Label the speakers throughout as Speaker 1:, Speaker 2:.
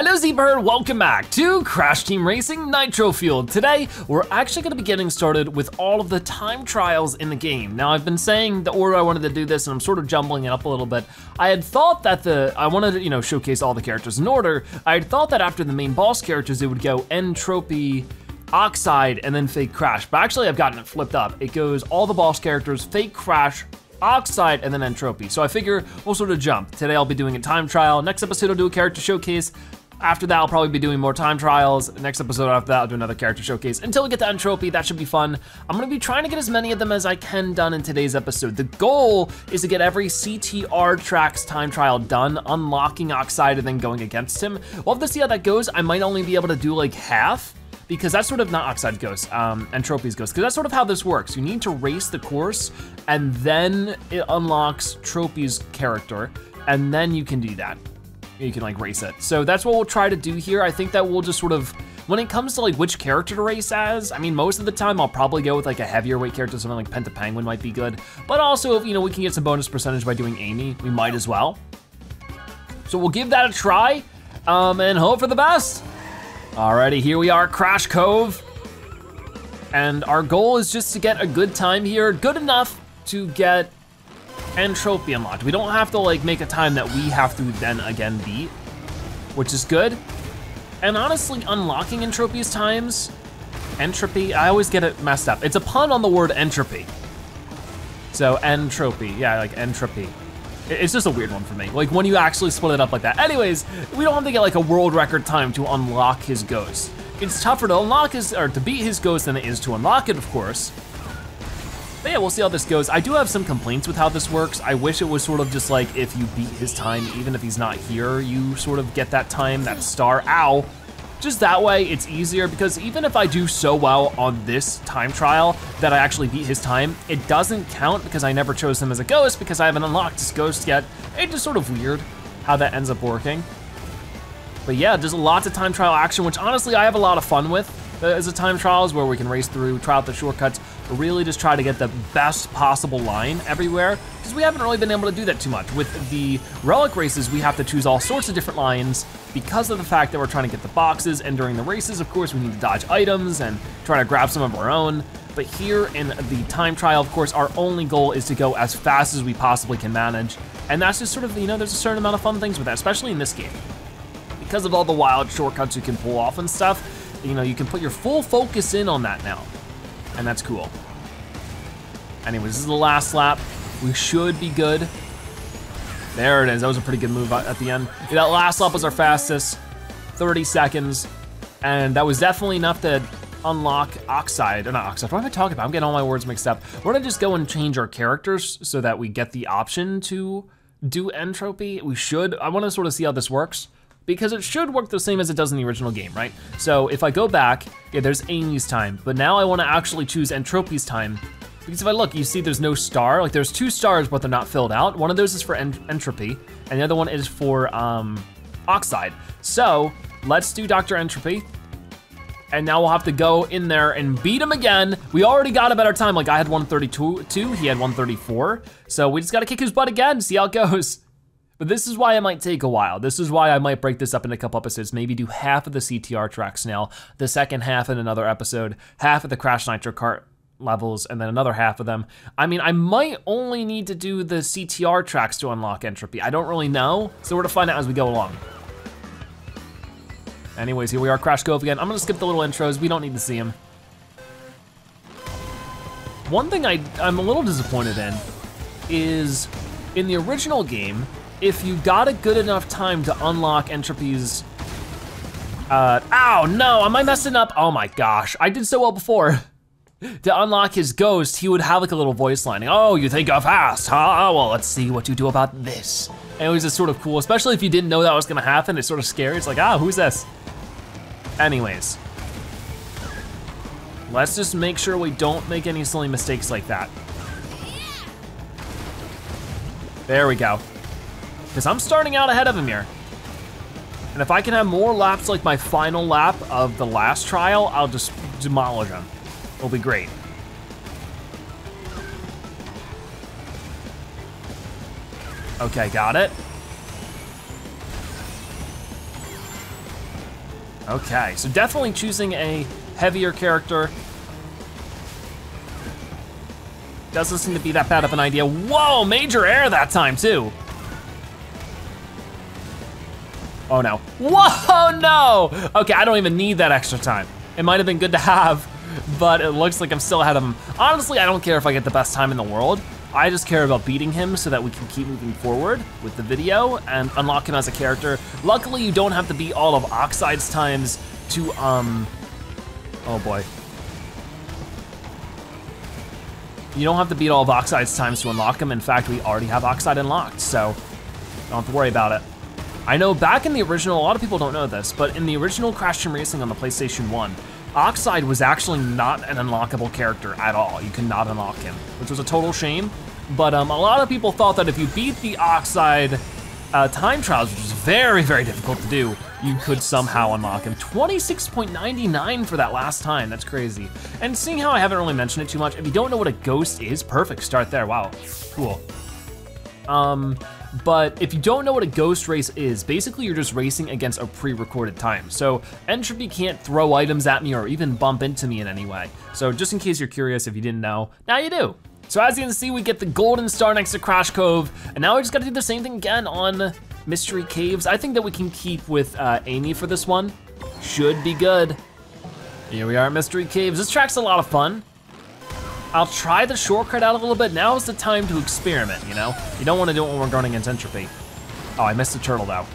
Speaker 1: Hello Zebra, welcome back to Crash Team Racing Nitro-Fueled. Today, we're actually gonna be getting started with all of the time trials in the game. Now I've been saying the order I wanted to do this and I'm sort of jumbling it up a little bit. I had thought that I wanted to, showcase all the characters in order. I had thought that after the main boss characters, it would go Entropy, Oxide, and then Fake Crash. But actually I've gotten it flipped up. It goes all the boss characters, Fake Crash, Oxide, and then Entropy. So I figure we'll sort of jump. Today I'll be doing a time trial. Next episode I'll do a character showcase. After that, I'll probably be doing more time trials. Next episode after that, I'll do another character showcase until we get to Entropy. That should be fun. I'm gonna be trying to get as many of them as I can done in today's episode. The goal is to get every CTR Tracks time trial done, unlocking Oxide and then going against him. We'll have to see how that goes. I might only be able to do like half, because that's sort of not Oxide's ghost, Entropy's ghost, because that's sort of how this works. You need to race the course, and then it unlocks Tropy's character, and then you can do that. You can like race it. So that's what we'll try to do here. I think that we'll just sort of, when it comes to like which character to race as, I mean, most of the time I'll probably go with like a heavier weight character, something like Penta Penguin might be good. But also if, we can get some bonus percentage by doing Amy, we might as well. So we'll give that a try and hope for the best. Alrighty, here we are, Crash Cove. And our goal is just to get a good time here, good enough to get Entropy unlocked. We don't have to like make a time that we have to then again beat, which is good. And honestly, unlocking Entropy's times, Entropy, I always get it messed up. It's a pun on the word entropy. So Entropy, yeah, like entropy. It's just a weird one for me. Like when you actually split it up like that. Anyways, we don't have to get like a world record time to unlock his ghost. It's tougher to unlock to beat his ghost than it is to unlock it, of course. But yeah, we'll see how this goes. I do have some complaints with how this works. I wish it was sort of just like if you beat his time, even if he's not here, you sort of get that time, that star, ow. Just that way, it's easier because even if I do so well on this time trial that I actually beat his time, it doesn't count because I never chose him as a ghost because I haven't unlocked his ghost yet. It's just sort of weird how that ends up working. But yeah, there's lots of time trial action, which honestly I have a lot of fun with as a time trials where we can race through, try out the shortcuts, really just try to get the best possible line everywhere, because we haven't really been able to do that too much. With the relic races, we have to choose all sorts of different lines because of the fact that we're trying to get the boxes, and during the races, of course, we need to dodge items and try to grab some of our own. But here in the time trial, of course, our only goal is to go as fast as we possibly can manage. And that's just sort of, there's a certain amount of fun things with that, especially in this game. Because of all the wild shortcuts you can pull off and stuff, you can put your full focus in on that now. And that's cool. Anyways, this is the last lap. We should be good. There it is, that was a pretty good move at the end. Yeah, that last lap was our fastest, 30 seconds. And that was definitely enough to unlock Oxide, or not Oxide, what am I talking about? I'm getting all my words mixed up. We're gonna just go and change our characters so that we get the option to do Entropy. I wanna sort of see how this works, because it should work the same as it does in the original game, right? So if I go back, yeah, there's Amy's time, but now I wanna actually choose Entropy's time, because if I look, you see there's no star, like there's 2 stars, but they're not filled out. One of those is for Entropy, and the other one is for Oxide. So let's do Dr. Entropy, and now we'll have to go in there and beat him again. We already got a better time, like I had 132, he had 134, so we just gotta kick his butt again, see how it goes. But this is why it might take a while. This is why I might break this up in a couple episodes, maybe do half of the CTR tracks now, the second half in another episode, half of the Crash Nitro Kart levels, and then another half of them. I mean, I might only need to do the CTR tracks to unlock Entropy. I don't really know, so we're gonna find out as we go along. Anyways, here we are, Crash Cove again. I'm gonna skip the little intros, we don't need to see them. One thing I'm a little disappointed in is, in the original game, if you got a good enough time to unlock Entropy's, ow, no, am I messing up? Oh my gosh, I did so well before. To unlock his ghost, he would have like a little voice line. Oh, you think you're fast, huh? Well, let's see what you do about this. And it was just sort of cool, especially if you didn't know that was gonna happen. It's sort of scary, it's like, who's this? Anyways. Let's just make sure we don't make any silly mistakes like that. There we go. Because I'm starting out ahead of him here. And if I can have more laps like my final lap of the last trial, I'll just demolish him. It'll be great. Okay, got it. Okay, so definitely choosing a heavier character doesn't seem to be that bad of an idea. Whoa, major air that time too. Oh no. Whoa, no! Okay, I don't even need that extra time. It might have been good to have, but it looks like I'm still ahead of him. Honestly, I don't care if I get the best time in the world. I just care about beating him so that we can keep moving forward with the video and unlock him as a character. Luckily, you don't have to beat all of Oxide's times to, oh boy. You don't have to beat all of Oxide's times to unlock him. In fact, we already have Oxide unlocked, so don't have to worry about it. I know back in the original, a lot of people don't know this, but in the original Crash Team Racing on the PlayStation 1, Oxide was actually not an unlockable character at all. You could not unlock him, which was a total shame. But a lot of people thought that if you beat the Oxide Time Trials, which is very, very difficult to do, you could somehow unlock him. 26.99 for that last time, that's crazy. And seeing how I haven't really mentioned it too much, if you don't know what a ghost is, perfect, start there, wow, cool. But if you don't know what a ghost race is, basically you're just racing against a pre-recorded time. So Entropy can't throw items at me or even bump into me in any way. So just in case you're curious if you didn't know, now you do. So as you can see, we get the golden star next to Crash Cove, and now we just gotta do the same thing again on Mystery Caves. I think that we can keep with Amy for this one. Should be good. Here we are at Mystery Caves. This track's a lot of fun. I'll try the shortcut out a little bit. Now is the time to experiment, you know? You don't wanna do it when we're going against Entropy. Oh, I missed the turtle though.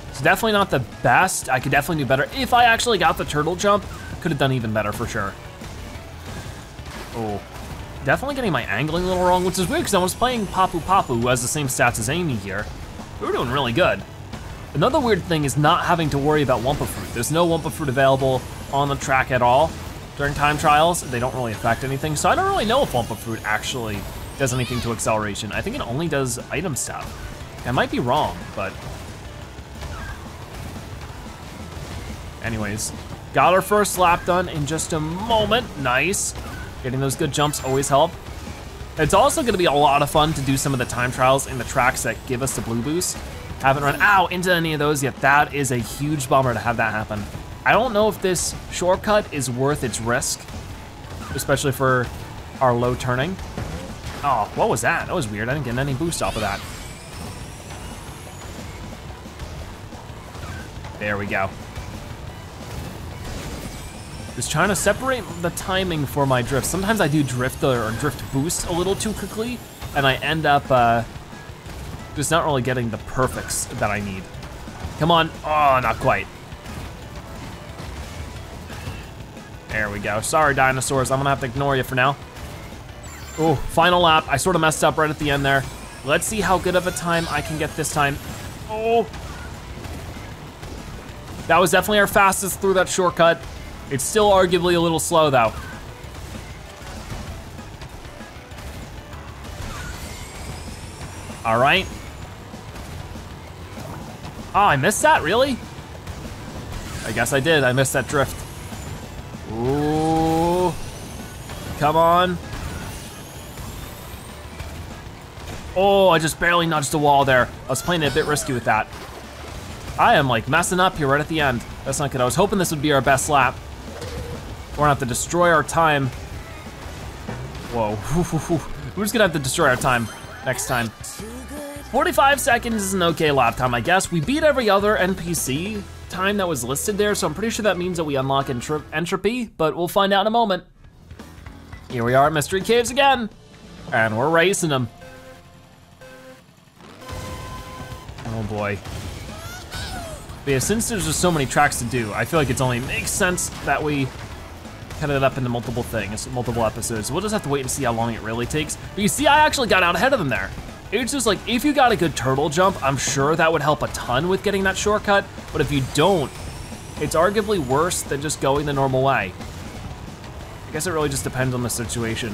Speaker 1: It's definitely not the best. I could definitely do better. If I actually got the turtle jump, could have done even better for sure. Oh, definitely getting my angling a little wrong, which is weird because I was playing Papu Papu, who has the same stats as Amy here. We were doing really good. Another weird thing is not having to worry about Wumpa Fruit. There's no Wumpa Fruit available on the track at all. During time trials, they don't really affect anything, so I don't really know if Wumpa Fruit actually does anything to acceleration. I think it only does item stuff. I might be wrong, but. Anyways, got our first lap done in just a moment, nice. Getting those good jumps always help. It's also gonna be a lot of fun to do some of the time trials in the tracks that give us the blue boost. Haven't run into any of those yet. That is a huge bummer to have that happen. I don't know if this shortcut is worth its risk, especially for our low turning. Oh, what was that? That was weird. I didn't get any boost off of that. There we go. Just trying to separate the timing for my drift. Sometimes I do drift or drift boost a little too quickly, and I end up just not really getting the perfects that I need. Come on, oh, not quite. There we go. Sorry, dinosaurs. I'm gonna have to ignore you for now. Oh, final lap. I sort of messed up right at the end there. Let's see how good of a time I can get this time. Oh. That was definitely our fastest through that shortcut. It's still arguably a little slow though. All right. Oh, I missed that, really? I guess I did, I missed that drift. Ooh, come on. Oh, I just barely nudged the wall there. I was playing it a bit risky with that. I am like messing up here right at the end. That's not good. I was hoping this would be our best lap. We're gonna have to destroy our time. Whoa, we're just gonna have to destroy our time next time. 45 seconds is an okay lap time, I guess. We beat every other NPC time that was listed there, so I'm pretty sure that means that we unlock Entropy, but we'll find out in a moment. Here we are at Mystery Caves again, and we're racing them. Oh boy. But yeah, since there's just so many tracks to do, I feel like it only makes sense that we cut it up into multiple things, multiple episodes. We'll just have to wait and see how long it really takes. But you see, I actually got out ahead of them there. It's just like, if you got a good turtle jump, I'm sure that would help a ton with getting that shortcut, but if you don't, it's arguably worse than just going the normal way. I guess it really just depends on the situation.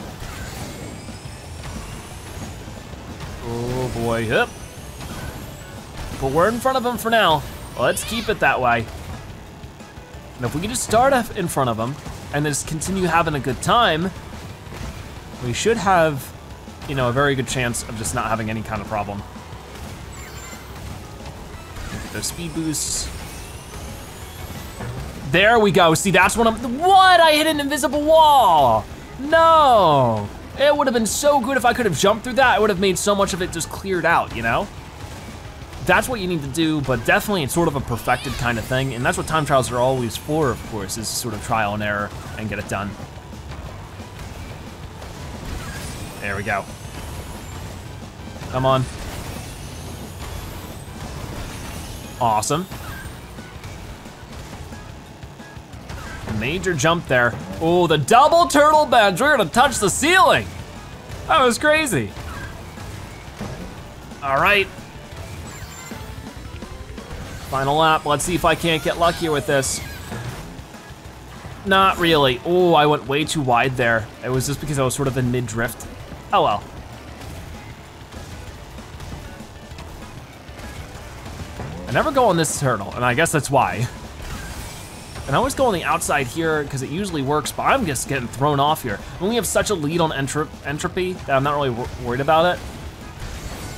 Speaker 1: Oh boy, yep. But we're in front of him for now. Let's keep it that way. And if we can just start in front of him and then just continue having a good time, we should have, you know, a very good chance of just not having any kind of problem. Those speed boosts. There we go. See, that's what I hit an invisible wall. No. It would have been so good if I could have jumped through that. It would have made so much of it just cleared out, you know? That's what you need to do, but definitely it's sort of a perfected kind of thing, and that's what time trials are always for, of course, is sort of trial and error and get it done. There we go. Come on. Awesome. Major jump there. Oh, the double turtle bench. We're gonna touch the ceiling. That was crazy. All right. Final lap. Let's see if I can't get luckier with this. Not really. Oh, I went way too wide there. It was just because I was sort of in mid-drift. Oh well. I never go on this turtle, and I guess that's why. And I always go on the outside here because it usually works, but I'm just getting thrown off here. And we have such a lead on Entropy that I'm not really worried about it.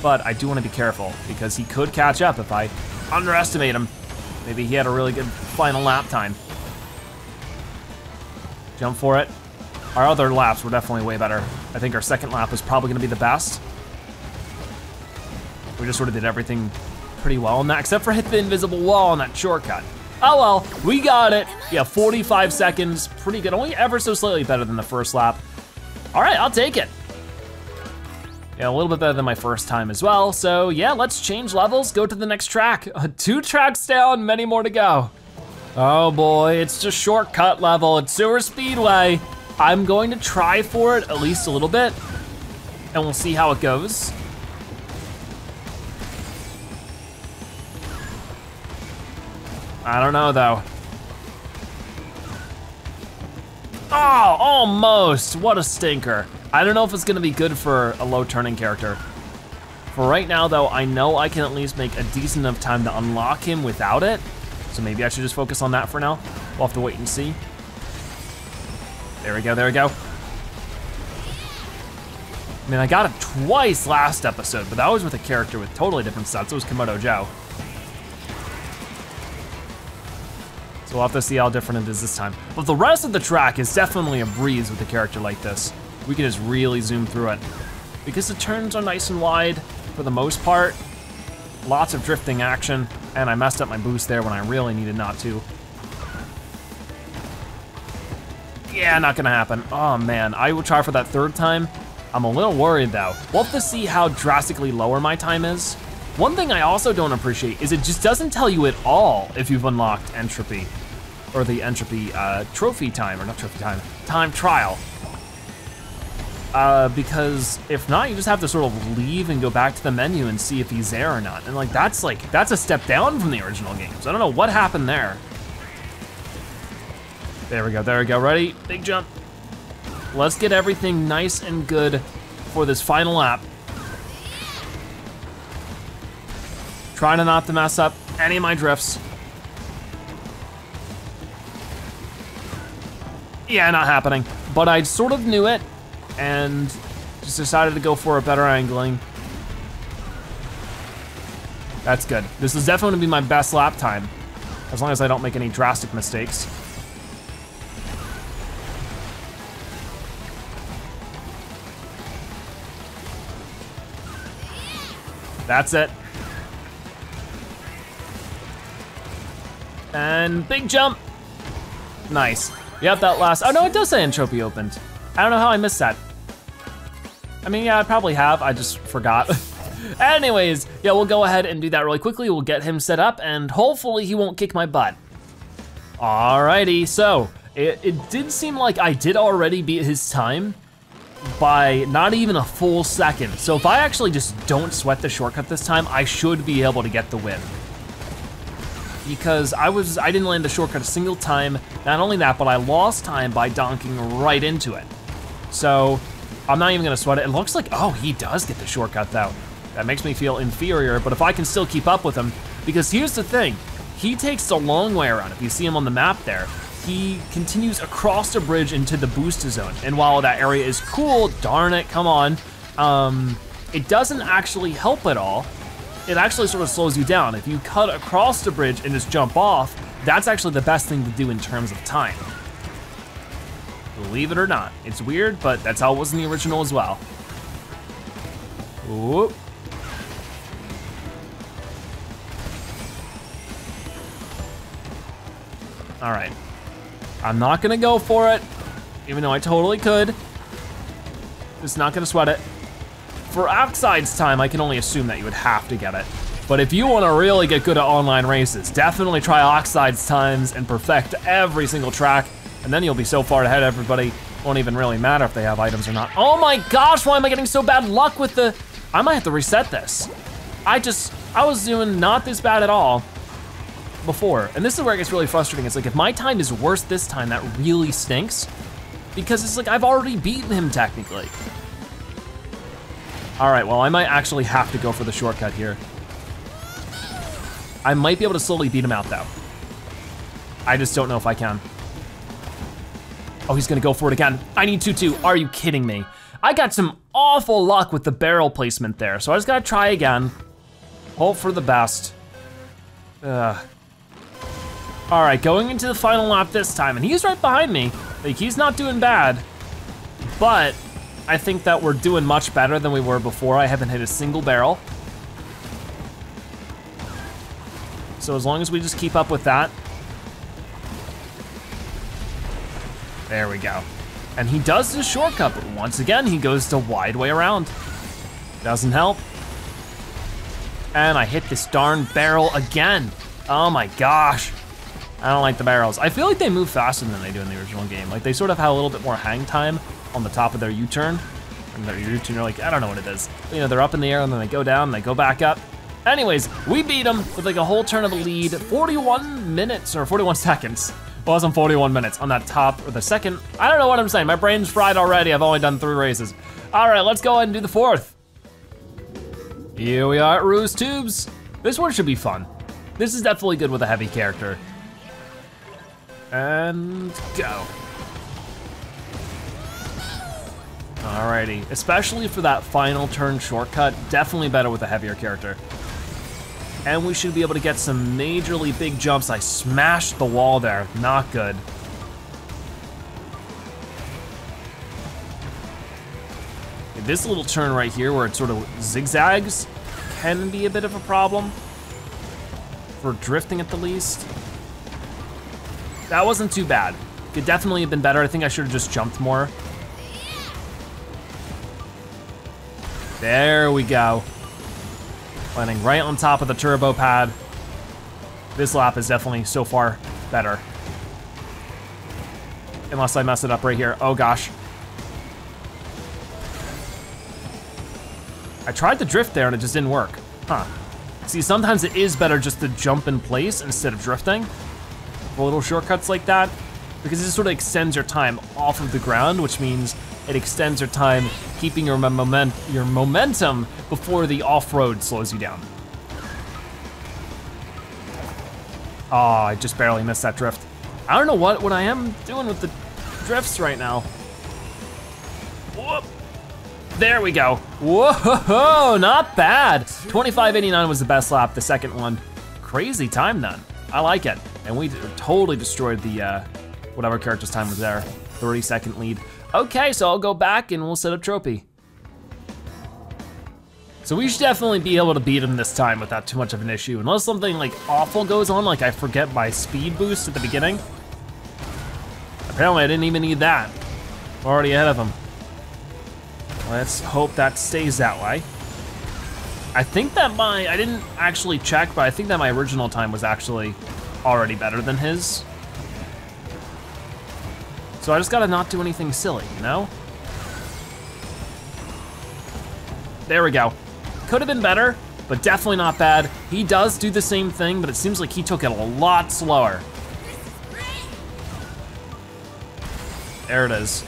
Speaker 1: But I do want to be careful because he could catch up if I underestimate him. Maybe he had a really good final lap time. Jump for it. Our other laps were definitely way better. I think our second lap was probably gonna be the best. We just sort of did everything pretty well on that, except for hit the invisible wall on that shortcut. Oh well, we got it. Yeah, 45 seconds, pretty good. Only ever so slightly better than the first lap. All right, I'll take it. Yeah, a little bit better than my first time as well. So yeah, let's change levels, go to the next track. 2 tracks down, many more to go. Oh boy, it's just shortcut level. It's Xuer Speedway. I'm going to try for it at least a little bit, and we'll see how it goes. I don't know though. Oh, almost, what a stinker. I don't know if it's gonna be good for a low turning character. For right now though, I know I can at least make a decent enough time to unlock him without it. So maybe I should just focus on that for now. We'll have to wait and see. There we go, there we go. I mean, I got it twice last episode, but that was with a character with totally different stats. It was Komodo Joe. So we'll have to see how different it is this time. But the rest of the track is definitely a breeze with a character like this. We can just really zoom through it. Because the turns are nice and wide for the most part. Lots of drifting action, and I messed up my boost there when I really needed not to. Yeah, not gonna happen. Oh man, I will try for that third time. I'm a little worried though. We'll have to see how drastically lower my time is. One thing I also don't appreciate is it just doesn't tell you at all if you've unlocked Entropy, or the Entropy trophy time, or not trophy time, time trial. Because if not, you just have to sort of leave and go back to the menu and see if he's there or not. And that's a step down from the original games. I don't know what happened there. There we go, ready? Big jump. Let's get everything nice and good for this final lap. Trying to not to mess up any of my drifts. Yeah, not happening. But I sort of knew it and just decided to go for a better angling. That's good. This is definitely gonna be my best lap time, as long as I don't make any drastic mistakes. That's it. And big jump. Nice. Yep, that last, oh no, it does say Entropy opened. I don't know how I missed that. I mean, yeah, I probably have, I just forgot. Anyways, yeah, we'll go ahead and do that really quickly. We'll get him set up and hopefully he won't kick my butt. Alrighty, so it did seem like I did already beat his time by not even a full second. So if I actually just don't sweat the shortcut this time, I should be able to get the win. Because I didn't land the shortcut a single time. Not only that, but I lost time by donking right into it. So I'm not even gonna sweat it. It looks like, oh, he does get the shortcut though. That makes me feel inferior, but if I can still keep up with him, because here's the thing, he takes the long way around. If you see him on the map there, he continues across the bridge into the booster zone. And while that area is cool, darn it, come on, it doesn't actually help at all. It actually sort of slows you down. If you cut across the bridge and just jump off, that's actually the best thing to do in terms of time. Believe it or not. It's weird, but that's how it was in the original as well. Whoop. All right. I'm not gonna go for it, even though I totally could. Just not gonna sweat it. For Oxide's time, I can only assume that you would have to get it. But if you wanna really get good at online races, definitely try Oxide's times and perfect every single track, and then you'll be so far ahead of everybody, won't even really matter if they have items or not. Oh my gosh, why am I getting so bad luck with the, I might have to reset this. I was doing not this bad at all before. And this is where it gets really frustrating. It's like, if my time is worse this time, that really stinks, because it's like, I've already beaten him technically. All right, well, I might actually have to go for the shortcut here. I might be able to slowly beat him out though. I just don't know if I can. Oh, he's gonna go for it again. I need to too, are you kidding me? I got some awful luck with the barrel placement there, so I just gotta try again. Hope for the best. All right, going into the final lap this time, and he's right behind me. Like, he's not doing bad, but I think that we're doing much better than we were before. I haven't hit a single barrel. So as long as we just keep up with that. There we go. And he does the shortcut, but once again, he goes the wide way around. Doesn't help. And I hit this darn barrel again. Oh my gosh. I don't like the barrels. I feel like they move faster than they do in the original game. Like, they sort of have a little bit more hang time on the top of their U-turn. And their U-turn, you're like, I don't know what it is. You know, they're up in the air and then they go down and they go back up. Anyways, we beat him with like a whole turn of a lead, 41 minutes or 41 seconds. Well, it wasn't 41 minutes on that top or the second. I don't know what I'm saying. My brain's fried already. I've only done 3 races. All right, let's go ahead and do the 4th. Here we are at Ruse Tubes. This one should be fun. This is definitely good with a heavy character. And go. Alrighty, especially for that final turn shortcut, definitely better with a heavier character. And we should be able to get some majorly big jumps. I smashed the wall there, not good. This little turn right here where it sort of zigzags can be a bit of a problem for drifting at the least. That wasn't too bad. Could definitely have been better. I think I should have just jumped more. There we go. Landing right on top of the turbo pad. This lap is definitely so far better. Unless I mess it up right here. Oh gosh. I tried to drift there and it just didn't work. Huh. See, sometimes it is better just to jump in place instead of drifting. For little shortcuts like that. Because it just sort of extends your time off of the ground, which means it extends your time keeping your momentum before the off-road slows you down. Oh, I just barely missed that drift. I don't know what I am doing with the drifts right now. Whoop. There we go. Whoa, not bad. 25:89 was the best lap, the second one. Crazy time then, I like it. And we totally destroyed the, whatever character's time was there. 30-second lead. Okay, so I'll go back and we'll set up Tropy. So we should definitely be able to beat him this time without too much of an issue, unless something like awful goes on, like I forget my speed boost at the beginning. Apparently I didn't even need that. I'm already ahead of him. Let's hope that stays that way. I think that I didn't actually check, but I think that my original time was actually already better than his. So I just gotta not do anything silly, you know? There we go. Could have been better, but definitely not bad. He does do the same thing, but it seems like he took it a lot slower. There it is.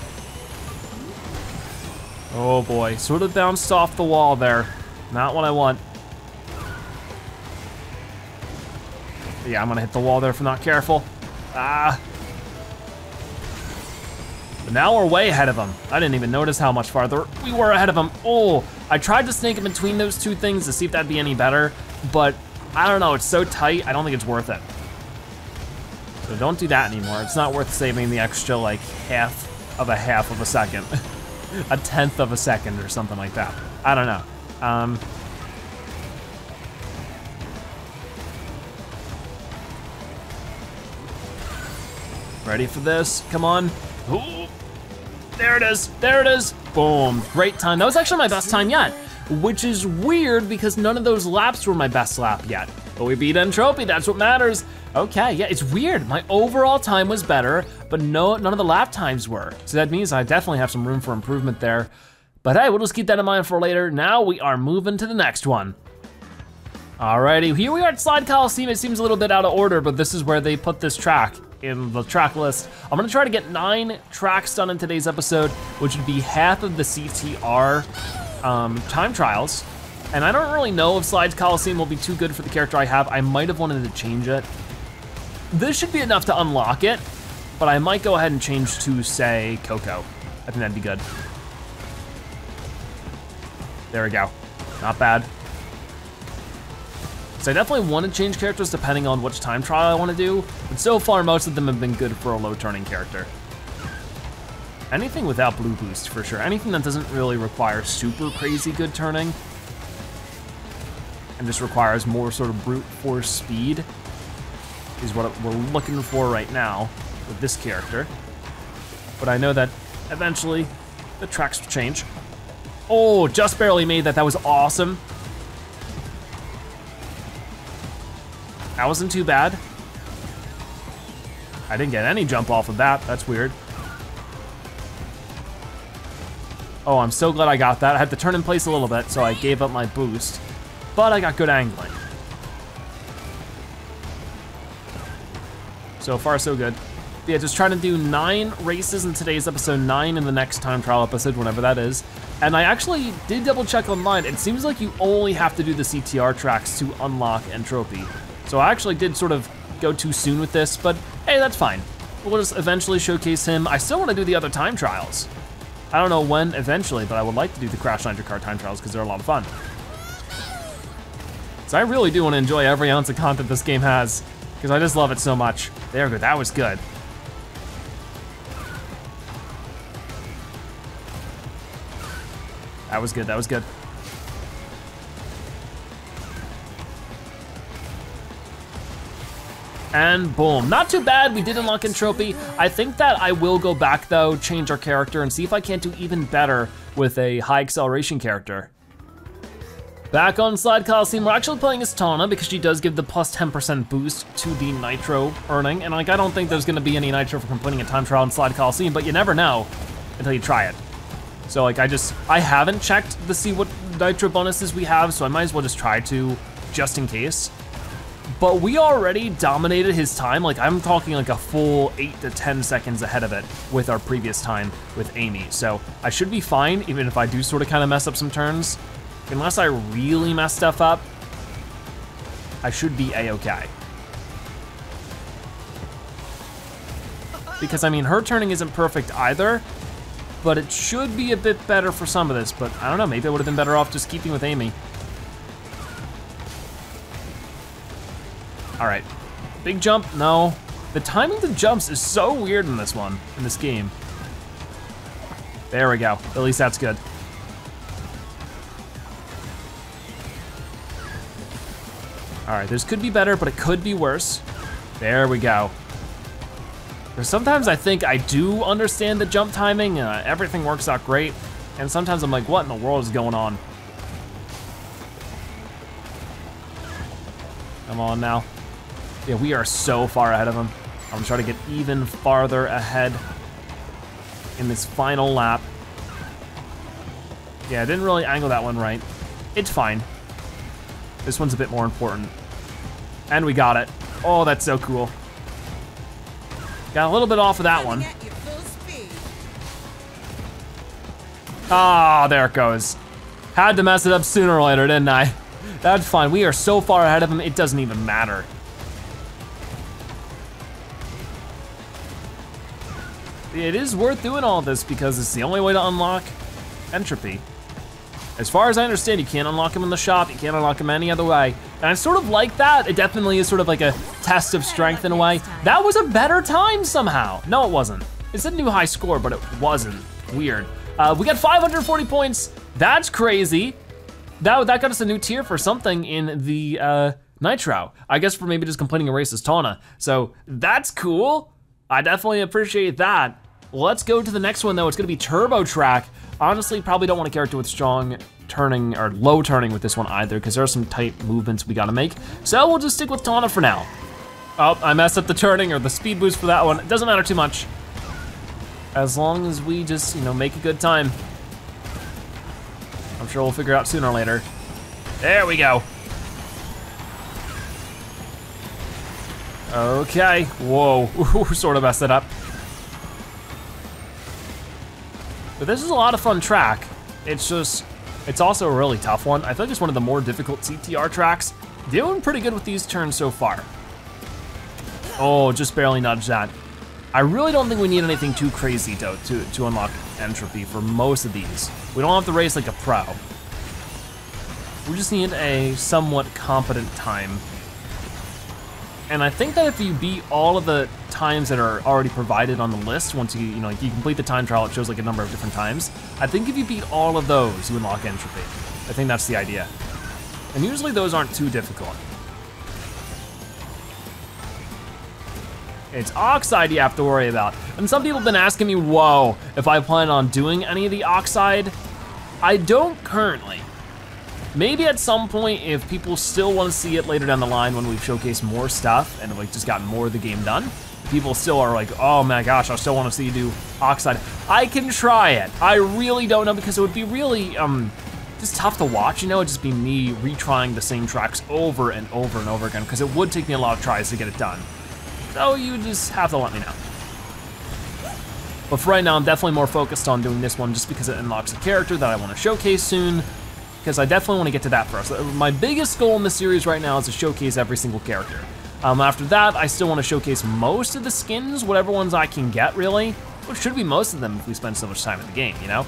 Speaker 1: Oh boy, sort of bounced off the wall there. Not what I want. Yeah, I'm gonna hit the wall there if I'm not careful. Ah. But now we're way ahead of him. I didn't even notice how much farther we were ahead of him. Oh, I tried to snake in between those two things to see if that'd be any better, but I don't know, it's so tight, I don't think it's worth it. So don't do that anymore. It's not worth saving the extra like half of a second. A tenth of a second or something like that. I don't know. Ready for this? Come on. Ooh. There it is, there it is. Boom, great time. That was actually my best time yet, which is weird because none of those laps were my best lap yet. But we beat Entropy, that's what matters. Okay, yeah, it's weird. My overall time was better, but none of the lap times were. So that means I definitely have some room for improvement there. But hey, we'll just keep that in mind for later. Now we are moving to the next one. Alrighty, here we are at Slide Coliseum. It seems a little bit out of order, but this is where they put this track in the track list. I'm gonna try to get 9 tracks done in today's episode, which would be half of the CTR Time Trials. And I don't really know if Slide Coliseum will be too good for the character I have. I might have wanted to change it. This should be enough to unlock it, but I might go ahead and change to, say, Coco. I think that'd be good. There we go, not bad. So I definitely want to change characters depending on which time trial I want to do, but so far most of them have been good for a low turning character. Anything without blue boost for sure. Anything that doesn't really require super crazy good turning and just requires more sort of brute force speed is what we're looking for right now with this character. But I know that eventually the tracks will change. Oh, just barely made that. That was awesome. That wasn't too bad. I didn't get any jump off of that. That's weird. Oh, I'm so glad I got that. I had to turn in place a little bit, so I gave up my boost, but I got good angling. So far, so good. Yeah, just trying to do 9 races in today's episode, 9 in the next time trial episode, whenever that is. And I actually did double check online. It seems like you only have to do the CTR tracks to unlock Entropy. So I actually did sort of go too soon with this, but hey, that's fine. We'll just eventually showcase him. I still want to do the other time trials. I don't know when eventually, but I would like to do the Crash Nitro Kart time trials because they're a lot of fun. So I really do want to enjoy every ounce of content this game has because I just love it so much. There we go, that was good. That was good, that was good. And boom, not too bad, we did unlock Entropy. I think that I will go back though, change our character and see if I can't do even better with a high acceleration character. Back on Slide Coliseum, we're actually playing as Tana because she does give the plus 10% boost to the Nitro earning. And like, I don't think there's gonna be any Nitro for completing a time trial in Slide Coliseum, but you never know until you try it. So like, I haven't checked to see what Nitro bonuses we have, so I might as well just try to, just in case. But we already dominated his time. Like I'm talking like a full 8 to 10 seconds ahead of it with our previous time with Amy. So I should be fine, even if I do sort of kind of mess up some turns. Unless I really mess stuff up, I should be a-okay. Because I mean, her turning isn't perfect either, but it should be a bit better for some of this, but I don't know, maybe I would have been better off just keeping with Amy. All right, big jump, no. The timing of the jumps is so weird in this one, in this game. There we go, at least that's good. All right, this could be better, but it could be worse. There we go. Sometimes I think I do understand the jump timing, everything works out great, and sometimes I'm like, what in the world is going on? Come on now. Yeah, we are so far ahead of him. I'm gonna try to get even farther ahead in this final lap. Yeah, I didn't really angle that one right. It's fine. This one's a bit more important. And we got it. Oh, that's so cool. Got a little bit off of that one. Ah, there it goes. Had to mess it up sooner or later, didn't I? That's fine, we are so far ahead of him, it doesn't even matter. It is worth doing all this because it's the only way to unlock Entropy. As far as I understand, you can't unlock him in the shop, you can't unlock him any other way. And I sort of like that. It definitely is sort of like a test of strength in a way. That was a better time somehow. No, it wasn't. It's a new high score, but it wasn't. Weird. We got 540 points. That's crazy. That got us a new tier for something in the Nitro. I guess for maybe just completing a race as Tawna. So that's cool. I definitely appreciate that. Let's go to the next one though. It's gonna be Turbo Track. Honestly, probably don't want a character with strong turning or low turning with this one either, because there are some tight movements we gotta make. So we'll just stick with Tawna for now. Oh, I messed up the turning or the speed boost for that one. It doesn't matter too much. As long as we just, you know, make a good time. I'm sure we'll figure it out sooner or later. There we go. Okay, whoa, sort of messed it up. But this is a lot of fun track. It's also a really tough one. I feel like it's one of the more difficult CTR tracks. Doing pretty good with these turns so far. Oh, just barely nudged that. I really don't think we need anything too crazy though to unlock Entropy for most of these. We don't have to race like a pro. We just need a somewhat competent time. And I think that if you beat all of the times that are already provided on the list, once you like you complete the time trial, it shows like a number of different times. I think if you beat all of those, you unlock Entropy. I think that's the idea. And usually those aren't too difficult. It's Oxide you have to worry about. And some people have been asking me, whoa, if I plan on doing any of the Oxide. I don't currently. Maybe at some point, if people still want to see it later down the line when we've showcased more stuff and like just gotten more of the game done, people still are like, oh my gosh, I still want to see you do Oxide. I can try it. I really don't know, because it would be really just tough to watch, you know? It'd just be me retrying the same tracks over and over and over again, because it would take me a lot of tries to get it done. So you just have to let me know. But for right now, I'm definitely more focused on doing this one just because it unlocks a character that I want to showcase soon, because I definitely want to get to that first. My biggest goal in this series right now is to showcase every single character. After that, I still want to showcase most of the skins, whatever ones I can get really, which should be most of them if we spend so much time in the game, you know?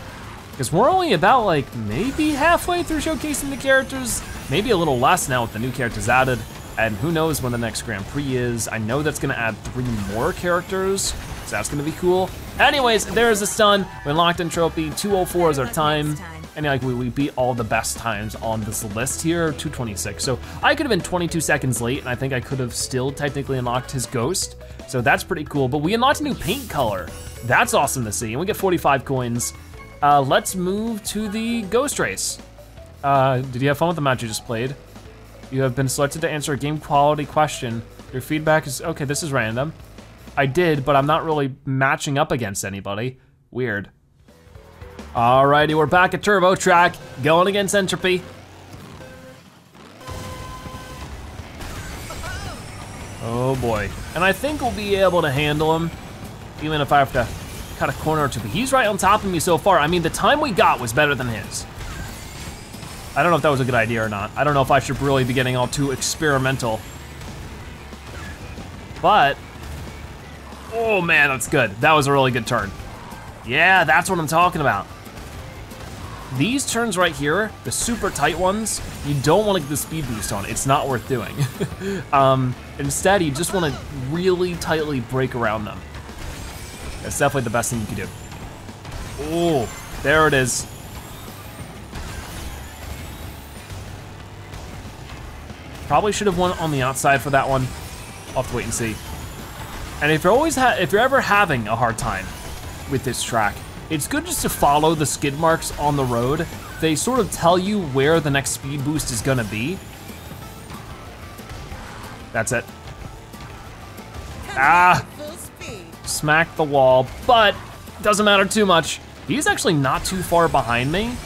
Speaker 1: Because we're only about like maybe halfway through showcasing the characters, maybe a little less now with the new characters added, and who knows when the next Grand Prix is. I know that's gonna add 3 more characters, so that's gonna be cool. Anyways, there's the stun. We unlocked Entropy, 204 is our time. And like we beat all the best times on this list here, 226. So I could have been 22 seconds late, and I think I could have still technically unlocked his ghost. So that's pretty cool, but we unlocked a new paint color. That's awesome to see, and we get 45 coins. Let's move to the ghost race. Did you have fun with the match you just played? You have been selected to answer a game quality question. Your feedback is, okay, this is random. I did, but I'm not really matching up against anybody. Weird. Alrighty, we're back at Turbo Track, going against Entropy. Oh boy. And I think we'll be able to handle him, even if I have to cut a corner or two. But he's right on top of me so far. I mean, the time we got was better than his. I don't know if that was a good idea or not. I don't know if I should really be getting all too experimental. But, oh man, that's good. That was a really good turn. Yeah, that's what I'm talking about. These turns right here, the super tight ones, you don't want to get the speed boost on. It's not worth doing. Instead, you just want to really tightly brake around them. That's definitely the best thing you can do. Oh, there it is. Probably should have won on the outside for that one. I'll have to wait and see. And if you're ever having a hard time with this track, it's good just to follow the skid marks on the road. They sort of tell you where the next speed boost is gonna be. That's it. Ah, smack the wall, but doesn't matter too much. He's actually not too far behind me,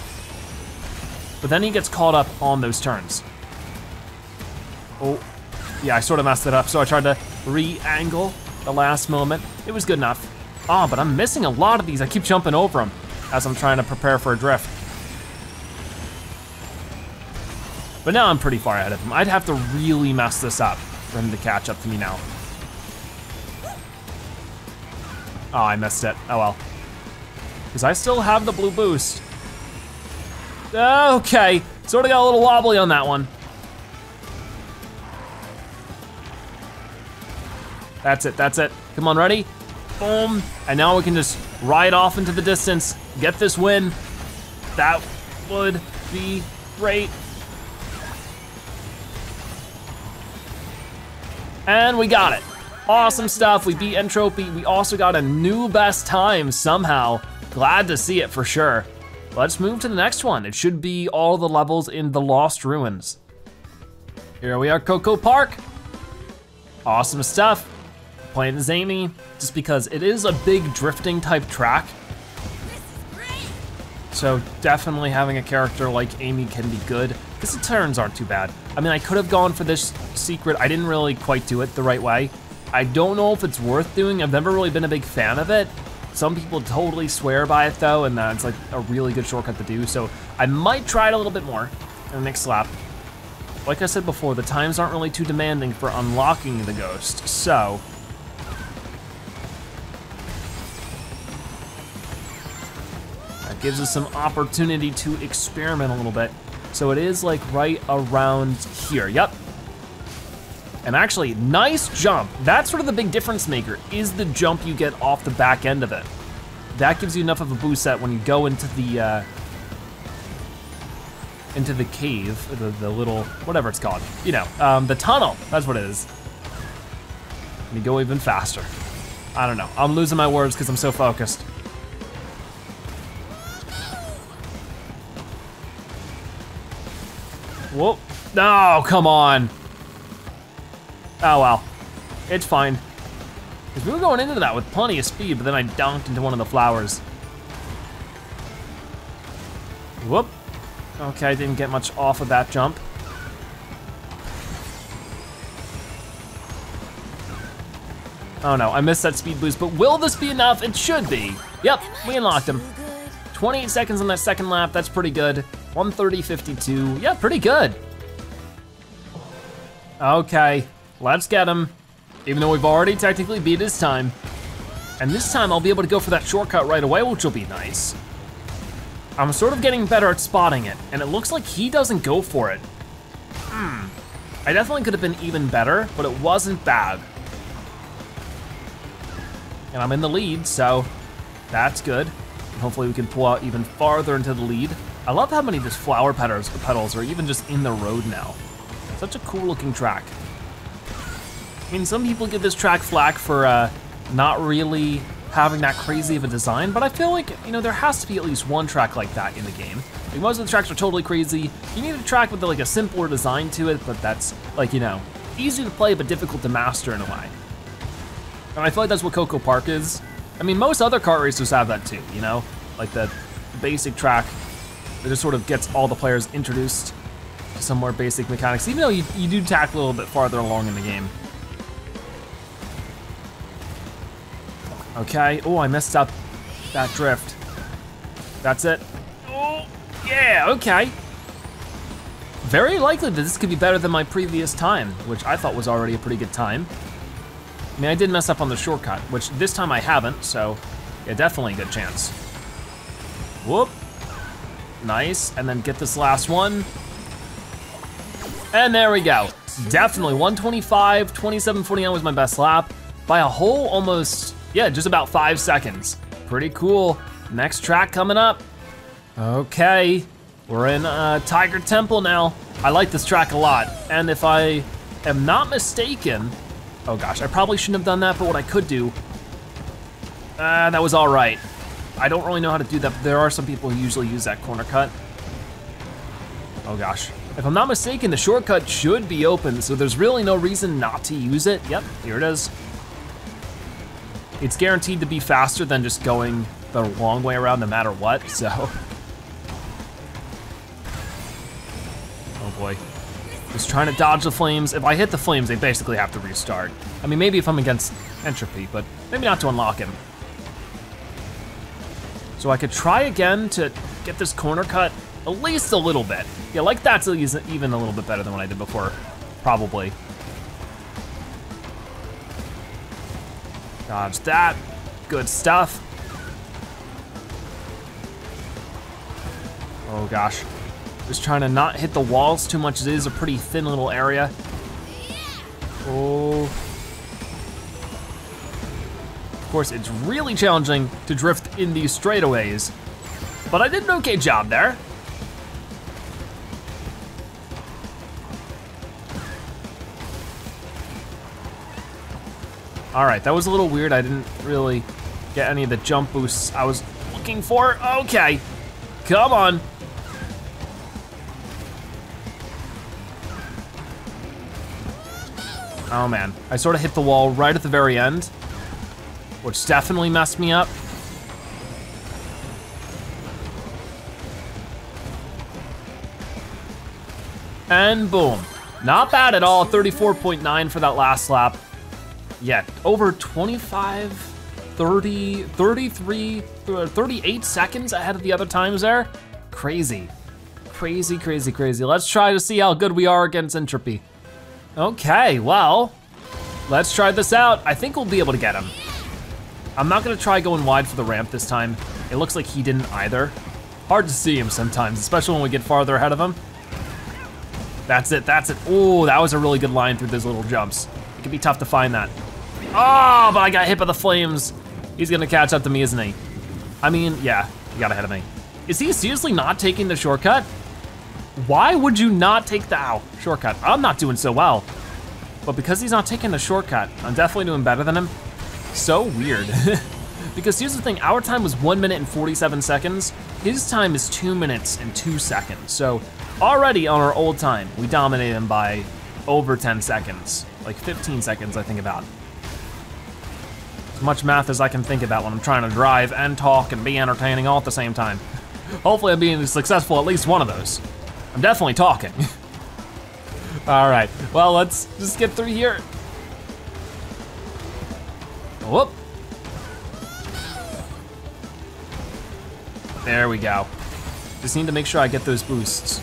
Speaker 1: but then he gets caught up on those turns. Oh, yeah, I sort of messed it up, so I tried to re-angle the last moment. It was good enough. Oh, but I'm missing a lot of these. I keep jumping over them as I'm trying to prepare for a drift. But now I'm pretty far ahead of him. I'd have to really mess this up for him to catch up to me now. Oh, I missed it. Oh well. Because I still have the blue boost. Okay, sort of got a little wobbly on that one. That's it, that's it. Come on, ready? Boom. And now we can just ride off into the distance, get this win. That would be great. And we got it. Awesome stuff, we beat Entropy. We also got a new best time somehow. Glad to see it for sure. Let's move to the next one. It should be all the levels in the Lost Ruins. Here we are, Coco Park. Awesome stuff. Playing as Amy, just because it is a big drifting type track. So definitely having a character like Amy can be good, because the turns aren't too bad. I mean, I could have gone for this secret. I didn't really quite do it the right way. I don't know if it's worth doing. I've never really been a big fan of it. Some people totally swear by it though, and it's like a really good shortcut to do. So I might try it a little bit more in the next lap. Like I said before, the times aren't really too demanding for unlocking the ghost, so. That gives us some opportunity to experiment a little bit. So it is like right around here, yep. And actually, nice jump. That's sort of the big difference maker, is the jump you get off the back end of it. That gives you enough of a boost that when you go into the cave, the little, whatever it's called, you know, the tunnel, that's what it is. And you go even faster. I don't know, I'm losing my words because I'm so focused. Whoa, no, come on. Oh well, it's fine. Because we were going into that with plenty of speed, but then I dunked into one of the flowers. Whoop. Okay, I didn't get much off of that jump. Oh no, I missed that speed boost, but will this be enough? It should be. Yep, we unlocked him. 28 seconds on that second lap, that's pretty good. 1:30.52, yeah, pretty good. Okay, let's get him. Even though we've already technically beat his time. And this time I'll be able to go for that shortcut right away, which will be nice. I'm sort of getting better at spotting it, and it looks like he doesn't go for it. I definitely could have been even better, but it wasn't bad. And I'm in the lead, so that's good. And hopefully we can pull out even farther into the lead. I love how many just flower petals are even just in the road now. Such a cool looking track. I mean, some people give this track flack for not really having that crazy of a design, but I feel like, you know, there has to be at least one track like that in the game. Like, most of the tracks are totally crazy. You need a track with like a simpler design to it, but that's like, you know, easy to play but difficult to master in a way. And I feel like that's what Coco Park is. I mean, most other kart racers have that too, you know? Like the basic track that just sort of gets all the players introduced to some more basic mechanics, even though you do tack a little bit farther along in the game. Okay, oh, I messed up that drift. That's it. Oh, yeah, okay. Very likely that this could be better than my previous time, which I thought was already a pretty good time. I mean, I did mess up on the shortcut, which this time I haven't, so yeah, definitely a good chance. Whoop, nice, and then get this last one. And there we go. Definitely 1:25, 27:49 was my best lap by a whole almost, yeah, just about 5 seconds. Pretty cool. Next track coming up. Okay, we're in Tiger Temple now. I like this track a lot, and if I am not mistaken, oh gosh, I probably shouldn't have done that, but what I could do, that was all right. I don't really know how to do that, but there are some people who usually use that corner cut. Oh gosh. If I'm not mistaken, the shortcut should be open, so there's really no reason not to use it. Yep, here it is. It's guaranteed to be faster than just going the long way around no matter what, so. Oh boy. Just trying to dodge the flames. If I hit the flames, they basically have to restart. I mean, maybe if I'm against Entropy, but maybe not to unlock him. So I could try again to get this corner cut at least a little bit. Yeah, like that's even a little bit better than what I did before, probably. Dodge that, good stuff. Oh gosh. Just trying to not hit the walls too much. It is a pretty thin little area. Oh. course, it's really challenging to drift in these straightaways, but I did an okay job there. All right, that was a little weird. I didn't really get any of the jump boosts I was looking for. Okay, come on. Oh man, I sort of hit the wall right at the very end, which definitely messed me up. And boom, not bad at all, 34.9 for that last lap. Yeah, over 25, 30, 33, 38 seconds ahead of the other times there. Crazy, crazy, crazy, crazy. Let's try to see how good we are against Entropy. Okay, well, let's try this out. I think we'll be able to get him. I'm not gonna try going wide for the ramp this time. It looks like he didn't either. Hard to see him sometimes, especially when we get farther ahead of him. That's it, that's it. Oh, that was a really good line through those little jumps. It can be tough to find that. Oh, but I got hit by the flames. He's gonna catch up to me, isn't he? I mean, yeah, he got ahead of me. Is he seriously not taking the shortcut? Why would you not take the shortcut? I'm not doing so well. But because he's not taking the shortcut, I'm definitely doing better than him. So weird. Because here's the thing, our time was 1 minute and 47 seconds. His time is 2 minutes and 2 seconds. So already on our old time, we dominated him by over 10 seconds. Like 15 seconds, I think about. As much math as I can think about when I'm trying to drive and talk and be entertaining all at the same time. Hopefully I'm being successful at least one of those. I'm definitely talking. All right, well, let's just get through here. Whoop. There we go. Just need to make sure I get those boosts.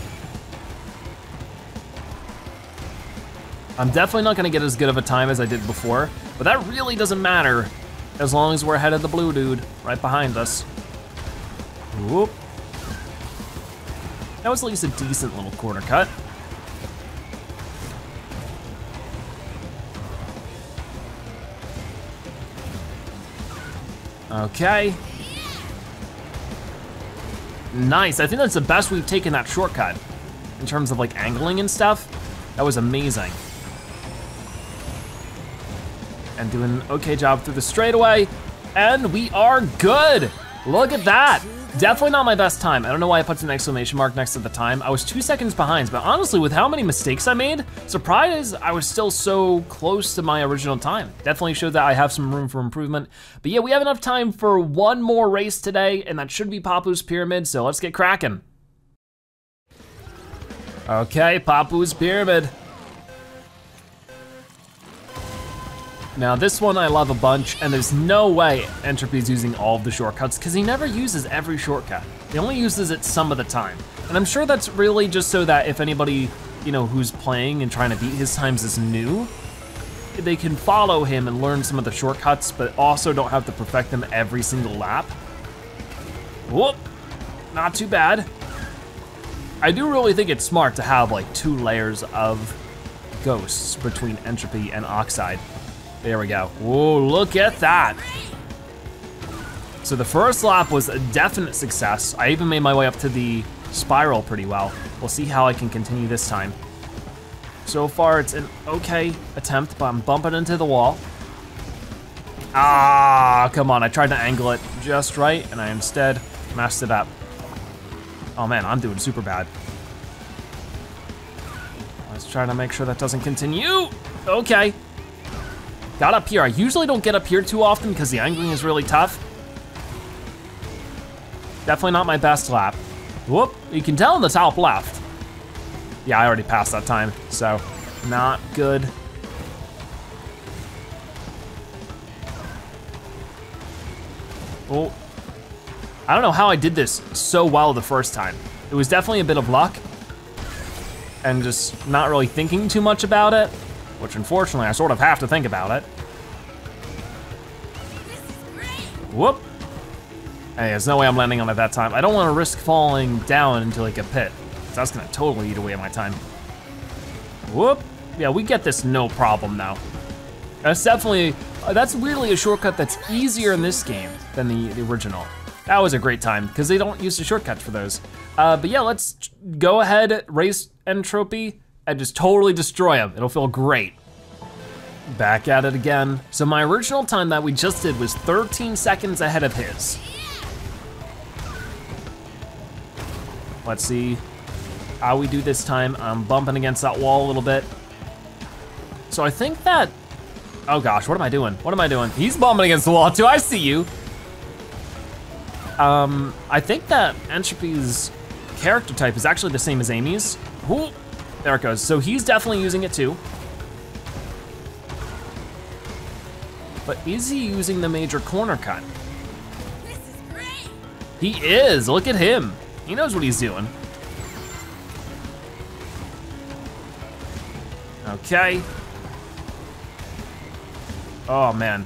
Speaker 1: I'm definitely not gonna get as good of a time as I did before, but that really doesn't matter as long as we're ahead of the blue dude right behind us. Whoop. That was at least a decent little corner cut. Okay. Nice, I think that's the best we've taken that shortcut in terms of like angling and stuff. That was amazing. And doing an okay job through the straightaway, and we are good. Look at that. Definitely not my best time. I don't know why I put an exclamation mark next to the time. I was 2 seconds behind, but honestly, with how many mistakes I made, surprised I was still so close to my original time. Definitely showed that I have some room for improvement. But yeah, we have enough time for one more race today, and that should be Papu's Pyramid, so let's get cracking. Okay, Papu's Pyramid. Now this one I love a bunch, and there's no way Entropy's using all of the shortcuts because he never uses every shortcut. He only uses it some of the time. And I'm sure that's really just so that if anybody, you know, who's playing and trying to beat his times is new, they can follow him and learn some of the shortcuts, but also don't have to perfect them every single lap. Whoop, not too bad. I do really think it's smart to have like 2 layers of ghosts between Entropy and Oxide. There we go. Whoa, look at that. So the first lap was a definite success. I even made my way up to the spiral pretty well. We'll see how I can continue this time. So far it's an okay attempt, but I'm bumping into the wall. Ah, come on, I tried to angle it just right and I instead messed it up. Oh man, I'm doing super bad. Let's try to make sure that doesn't continue. Okay. Got up here. I usually don't get up here too often because the angling is really tough. Definitely not my best lap. Whoop, you can tell in the top left. Yeah, I already passed that time, so not good. Oh, I don't know how I did this so well the first time. It was definitely a bit of luck and just not really thinking too much about it, which unfortunately I sort of have to think about it. Whoop. Hey, there's no way I'm landing on it that time. I don't want to risk falling down into like a pit. That's gonna totally eat away at my time. Whoop. Yeah, we get this no problem now. That's definitely That's weirdly a shortcut that's easier in this game than the original. That was a great time, because they don't use the shortcuts for those. But yeah, let's go ahead, race Entropy, and just totally destroy him. It'll feel great. Back at it again. So my original time that we just did was 13 seconds ahead of his. Let's see how we do this time. I'm bumping against that wall a little bit. So I think that, oh gosh, what am I doing? What am I doing? He's bumping against the wall too, I see you. I think that Entropy's character type is actually the same as Amy's. Ooh, there it goes. So he's definitely using it too. But is he using the major corner cut?
Speaker 2: This is great.
Speaker 1: He is, look at him. He knows what he's doing. Okay. Oh man.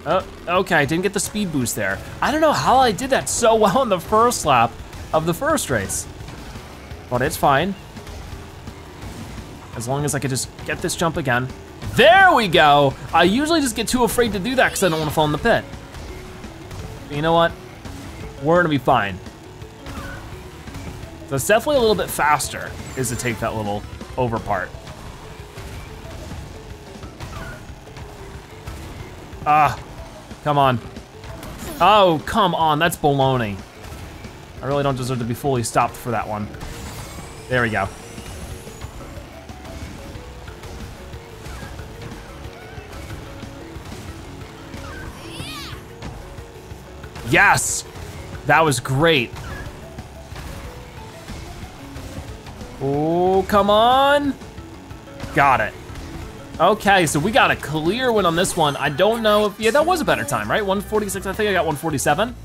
Speaker 1: Oh, okay, I didn't get the speed boost there. I don't know how I did that so well in the first lap of the first race, but it's fine. As long as I could just get this jump again. There we go. I usually just get too afraid to do that because I don't want to fall in the pit. But you know what? We're gonna be fine. So it's definitely a little bit faster is to take that little over part. Ah, come on. Oh, come on, that's baloney. I really don't deserve to be fully stopped for that one. There we go. Yes, that was great. Oh, come on. Got it. Okay, so we got a clear win on this one. I don't know if, yeah, that was a better time, right? 146, I think I got 147.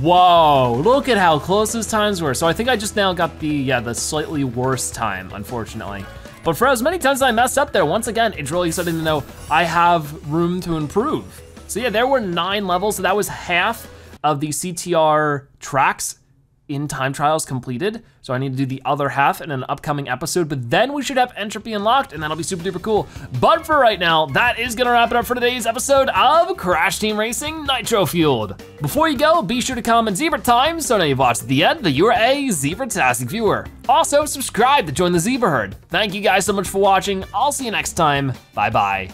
Speaker 1: Whoa, look at how close those times were. So I think I just now got the slightly worse time, unfortunately. But for as many times as I messed up there, once again, it's really exciting to know I have room to improve. So yeah, there were 9 levels, so that was half of the CTR tracks in time trials completed. So I need to do the other half in an upcoming episode, but then we should have Entropy unlocked and that'll be super duper cool. But for right now, that is gonna wrap it up for today's episode of Crash Team Racing Nitro-Fueled. Before you go, be sure to comment Zebra Time so now you've watched the end that you're a Zebra-tastic viewer. Also, subscribe to join the Zebra Herd. Thank you guys so much for watching. I'll see you next time. Bye-bye.